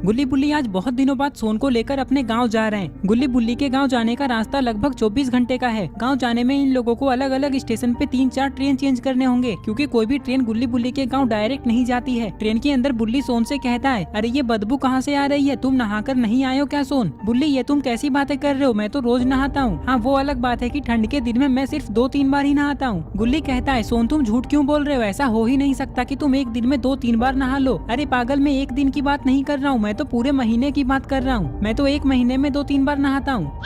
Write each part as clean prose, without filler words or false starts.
गुल्ली बुल्ली आज बहुत दिनों बाद सोन को लेकर अपने गांव जा रहे हैं। गुल्ली बुल्ली के गांव जाने का रास्ता लगभग 24 घंटे का है। गांव जाने में इन लोगों को अलग अलग स्टेशन पे 3-4 ट्रेन चेंज करने होंगे, क्योंकि कोई भी ट्रेन गुल्ली बुल्ली के गांव डायरेक्ट नहीं जाती है। ट्रेन के अंदर बुल्ली सोन से कहता है, अरे ये बदबू कहाँ से आ रही है, तुम नहाकर नहीं आए हो क्या सोन? बुल्ली, ये तुम कैसी बातें कर रहे हो, मैं तो रोज नहाता हूँ। हाँ, वो अलग बात है कि ठंड के दिन में मैं सिर्फ 2-3 बार ही नहाता हूँ। गुल्ली कहता है, सोन तुम झूठ क्यों बोल रहे हो, ऐसा हो ही नहीं सकता कि तुम एक दिन में 2-3 बार नहा लो। अरे पागल, मैं एक दिन की बात नहीं कर रहा हूँ, मैं तो पूरे महीने की बात कर रहा हूँ। मैं तो एक महीने में 2-3 बार नहाता हूँ।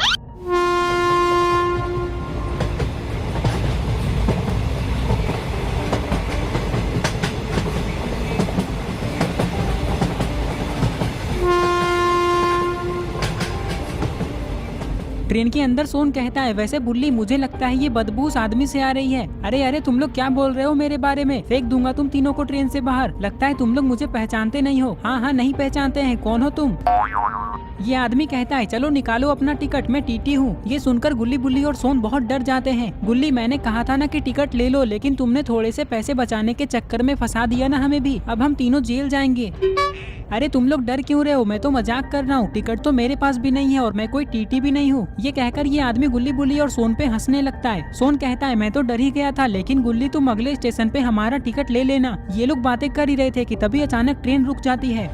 ट्रेन के अंदर सोन कहता है, वैसे बुल्ली मुझे लगता है ये बदबू उस आदमी से आ रही है। अरे अरे, तुम लोग क्या बोल रहे हो मेरे बारे में, फेंक दूंगा तुम तीनों को ट्रेन से बाहर। लगता है तुम लोग मुझे पहचानते नहीं हो। हाँ हाँ, नहीं पहचानते हैं, कौन हो तुम? ये आदमी कहता है, चलो निकालो अपना टिकट, मैं टीटी हूँ। ये सुनकर गुल्ली बुल्ली और सोन बहुत डर जाते हैं। गुल्ली, मैंने कहा था ना कि टिकट ले लो, लेकिन तुमने थोड़े से पैसे बचाने के चक्कर में फंसा दिया ना हमें भी। अब हम तीनों जेल जाएंगे। अरे तुम लोग डर क्यों रहे हो, मैं तो मजाक कर रहा हूँ। टिकट तो मेरे पास भी नहीं है और मैं कोई टीटी भी नहीं हूँ। ये कहकर ये आदमी गुल्ली बुल्ली और सोन पे हंसने लगता है। सोन कहता है, मैं तो डर ही गया था, लेकिन गुल्ली तुम अगले स्टेशन पे हमारा टिकट ले लेना। ये लोग बातें कर ही रहे थे कि तभी अचानक ट्रेन रुक जाती है।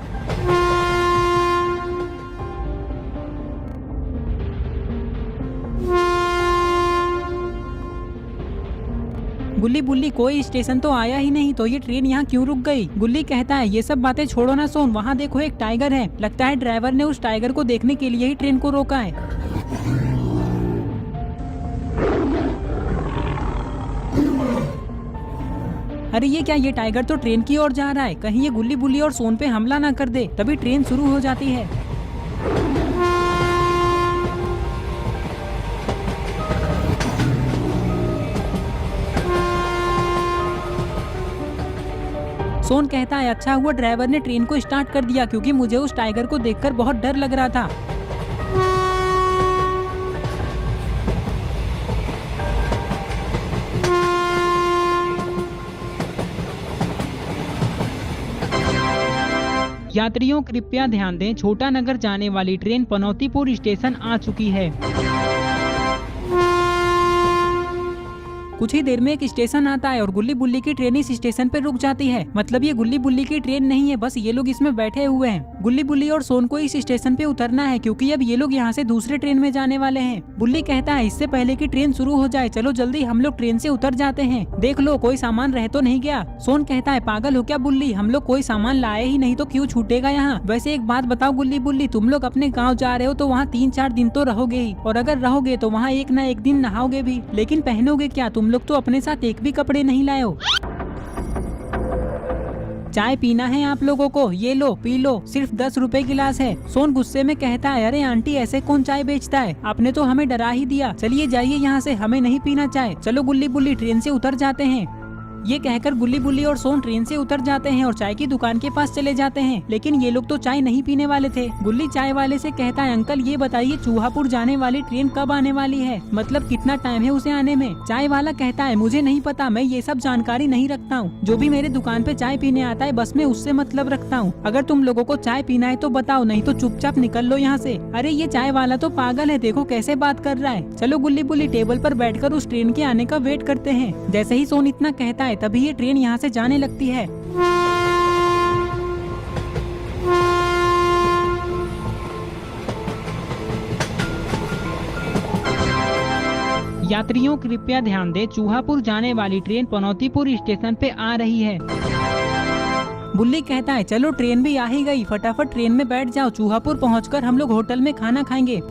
गुल्ली बुल्ली, कोई स्टेशन तो आया ही नहीं, तो ये ट्रेन यहाँ क्यों रुक गई? गुल्ली कहता है, ये सब बातें छोड़ो ना सोन, वहाँ देखो एक टाइगर है। लगता है ड्राइवर ने उस टाइगर को देखने के लिए ही ट्रेन को रोका है। अरे ये क्या, ये टाइगर तो ट्रेन की ओर जा रहा है। कहीं ये गुल्ली बुल्ली और सोन पे हमला ना कर दे। तभी ट्रेन शुरू हो जाती है। सोन कहता है, अच्छा हुआ ड्राइवर ने ट्रेन को स्टार्ट कर दिया, क्योंकि मुझे उस टाइगर को देखकर बहुत डर लग रहा था। यात्रियों कृपया ध्यान दें, छोटा नगर जाने वाली ट्रेन पनौतीपुर स्टेशन आ चुकी है। कुछ ही देर में एक स्टेशन आता है और गुल्ली बुल्ली की ट्रेन इस स्टेशन पे रुक जाती है। मतलब ये गुल्ली बुल्ली की ट्रेन नहीं है, बस ये लोग इसमें बैठे हुए हैं। गुल्ली बुल्ली और सोन को इस स्टेशन पे उतरना है, क्योंकि अब ये लोग यहाँ से दूसरे ट्रेन में जाने वाले हैं। बुल्ली कहता है, इससे पहले कि ट्रेन शुरू हो जाए, चलो जल्दी हम लोग ट्रेन से उतर जाते हैं। देख लो कोई सामान रह तो नहीं गया। सोन कहता है, पागल हो क्या बुल्ली, हम लोग कोई सामान लाए ही नहीं तो क्यों छूटेगा यहाँ। वैसे एक बात बताओ गुल्ली बुल्ली, तुम लोग अपने गाँव जा रहे हो तो वहाँ 3-4 दिन तो रहोगे ही, और अगर रहोगे तो वहाँ एक न एक दिन नहाओगे भी, लेकिन पहनोगे क्या? तुम लोग तो अपने साथ एक भी कपड़े नहीं लाए हो। चाय पीना है आप लोगों को, ये लो पी लो, सिर्फ 10 रुपए गिलास है। सोन गुस्से में कहता है, अरे आंटी ऐसे कौन चाय बेचता है, आपने तो हमें डरा ही दिया। चलिए जाइए यहाँ से, हमें नहीं पीना चाय। चलो गुल्ली बुल्ली, ट्रेन से उतर जाते हैं। ये कहकर गुल्ली बुल्ली और सोन ट्रेन से उतर जाते हैं और चाय की दुकान के पास चले जाते हैं, लेकिन ये लोग तो चाय नहीं पीने वाले थे। गुल्ली चाय वाले से कहता है, अंकल ये बताइए चूहापुर जाने वाली ट्रेन कब आने वाली है, मतलब कितना टाइम है उसे आने में? चाय वाला कहता है, मुझे नहीं पता, मैं ये सब जानकारी नहीं रखता हूँ। जो भी मेरे दुकान पे चाय पीने आता है बस मैं उससे मतलब रखता हूँ। अगर तुम लोगों को चाय पीना है तो बताओ, नहीं तो चुपचाप निकल लो यहाँ से। अरे ये चाय वाला तो पागल है, देखो कैसे बात कर रहा है। चलो गुल्ली बुल्ली, टेबल पर बैठकर उस ट्रेन के आने का वेट करते हैं। जैसे ही सोन इतना कहता है तभी ये ट्रेन यहाँ से जाने लगती है। यात्रियों कृपया ध्यान दें, चूहापुर जाने वाली ट्रेन पनौतीपुर स्टेशन पे आ रही है। बुल्ली कहता है, चलो ट्रेन भी आ ही गई, फटाफट ट्रेन में बैठ जाओ, चूहापुर पहुंचकर हम लोग होटल में खाना खाएंगे।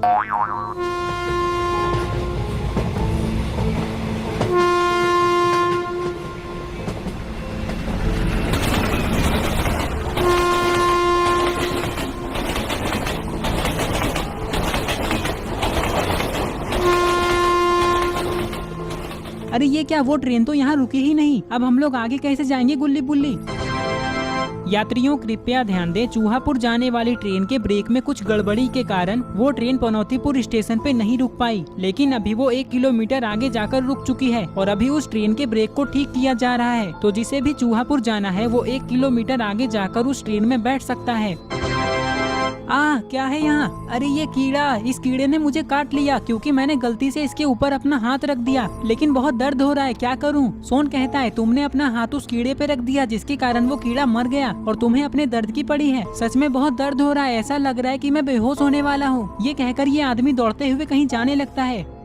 अरे ये क्या, वो ट्रेन तो यहाँ रुकी ही नहीं, अब हम लोग आगे कैसे जाएंगे गुल्ली बुल्ली? यात्रियों कृपया ध्यान दें, चूहापुर जाने वाली ट्रेन के ब्रेक में कुछ गड़बड़ी के कारण वो ट्रेन पनौतीपुर स्टेशन पे नहीं रुक पाई, लेकिन अभी वो 1 किलोमीटर आगे जाकर रुक चुकी है और अभी उस ट्रेन के ब्रेक को ठीक किया जा रहा है। तो जिसे भी चूहापुर जाना है वो 1 किलोमीटर आगे जाकर उस ट्रेन में बैठ सकता है। क्या है यहाँ? अरे ये कीड़ा, इस कीड़े ने मुझे काट लिया क्योंकि मैंने गलती से इसके ऊपर अपना हाथ रख दिया, लेकिन बहुत दर्द हो रहा है, क्या करूँ? सोन कहता है तुमने अपना हाथ उस कीड़े पे रख दिया जिसके कारण वो कीड़ा मर गया और तुम्हें अपने दर्द की पड़ी है। सच में बहुत दर्द हो रहा है, ऐसा लग रहा है कि मैं बेहोश होने वाला हूँ। ये कहकर ये आदमी दौड़ते हुए कहीं जाने लगता है।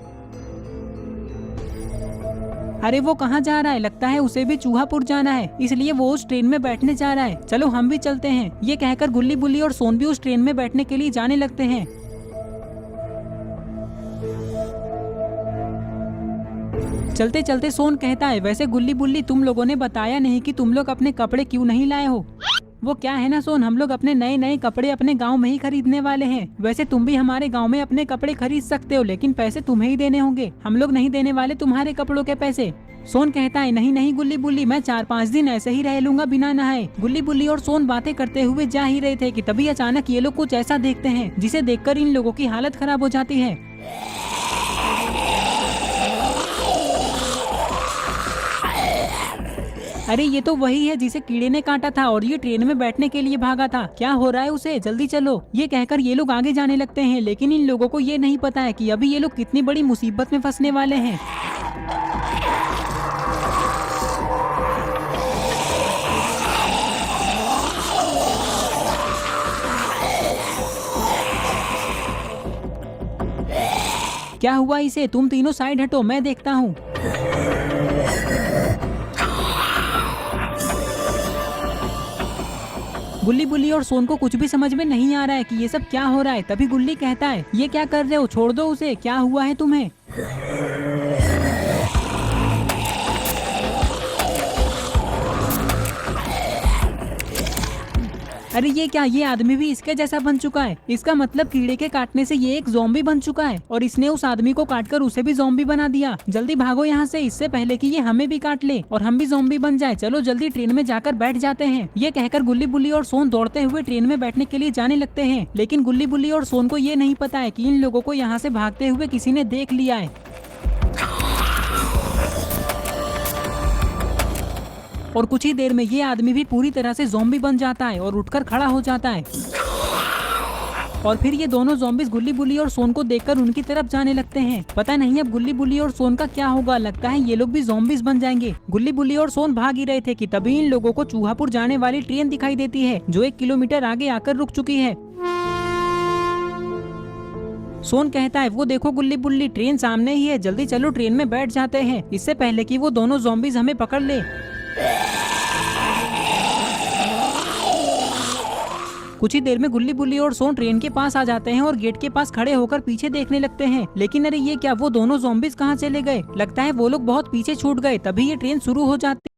अरे वो कहाँ जा रहा है? लगता है उसे भी चूहापुर जाना है, इसलिए वो उस ट्रेन में बैठने जा रहा है। चलो हम भी चलते हैं। ये कहकर गुल्ली बुल्ली और सोन भी उस ट्रेन में बैठने के लिए जाने लगते हैं। चलते चलते सोन कहता है वैसे गुल्ली बुल्ली तुम लोगों ने बताया नहीं कि तुम लोग अपने कपड़े क्यों नहीं लाए हो। वो क्या है ना सोन, हम लोग अपने नए नए कपड़े अपने गांव में ही खरीदने वाले हैं। वैसे तुम भी हमारे गांव में अपने कपड़े खरीद सकते हो, लेकिन पैसे तुम्हें ही देने होंगे, हम लोग नहीं देने वाले तुम्हारे कपड़ों के पैसे। सोन कहता है नहीं नहीं गुल्ली बुल्ली, मैं 4-5 दिन ऐसे ही रह लूंगा बिना नहाए। गुल्ली बुल्ली और सोन बातें करते हुए जा ही रहे थे कि तभी अचानक ये लोग कुछ ऐसा देखते हैं जिसे देखकर इन लोगों की हालत खराब हो जाती है। अरे ये तो वही है जिसे कीड़े ने काटा था और ये ट्रेन में बैठने के लिए भागा था। क्या हो रहा है उसे? जल्दी चलो। ये कहकर ये लोग आगे जाने लगते हैं, लेकिन इन लोगों को ये नहीं पता है कि अभी ये लोग कितनी बड़ी मुसीबत में फंसने वाले हैं। क्या हुआ इसे? तुम तीनों साइड हटो, मैं देखता हूँ। गुल्ली बुल्ली और सोन को कुछ भी समझ में नहीं आ रहा है कि ये सब क्या हो रहा है। तभी गुल्ली कहता है ये क्या कर रहे हो, छोड़ दो उसे, क्या हुआ है तुम्हें? अरे ये क्या, ये आदमी भी इसके जैसा बन चुका है। इसका मतलब कीड़े के काटने से ये एक ज़ॉम्बी बन चुका है और इसने उस आदमी को काटकर उसे भी ज़ॉम्बी बना दिया। जल्दी भागो यहाँ से, इससे पहले कि ये हमें भी काट ले और हम भी ज़ॉम्बी बन जाए। चलो जल्दी ट्रेन में जाकर बैठ जाते हैं। ये कहकर गुल्ली बुल्ली और सोन दौड़ते हुए ट्रेन में बैठने के लिए जाने लगते हैं, लेकिन गुल्ली बुल्ली और सोन को ये नहीं पता है कि इन लोगों को यहाँ से भागते हुए किसी ने देख लिया है और कुछ ही देर में ये आदमी भी पूरी तरह से ज़ॉम्बी बन जाता है और उठकर खड़ा हो जाता है। और फिर ये दोनों ज़ॉम्बीज गुल्ली बुल्ली और सोन को देखकर उनकी तरफ जाने लगते हैं। पता नहीं अब गुल्ली बुल्ली और सोन का क्या होगा, लगता है ये लोग भी ज़ॉम्बीज बन जाएंगे। गुल्ली बुल्ली और सोन भाग ही रहे थे कि तभी इन लोगों को चूहापुर जाने वाली ट्रेन दिखाई देती है जो 1 किलोमीटर आगे आकर रुक चुकी है। सोन कहता है वो देखो गुल्ली बुल्ली, ट्रेन सामने ही है, जल्दी चलो ट्रेन में बैठ जाते हैं इससे पहले कि वो दोनों ज़ॉम्बीज हमें पकड़ ले। कुछ ही देर में गुल्ली बुल्ली और सोन ट्रेन के पास आ जाते हैं और गेट के पास खड़े होकर पीछे देखने लगते हैं, लेकिन अरे ये क्या, वो दोनों ज़ॉम्बीज कहाँ चले गए? लगता है वो लोग बहुत पीछे छूट गए। तभी ये ट्रेन शुरू हो जाती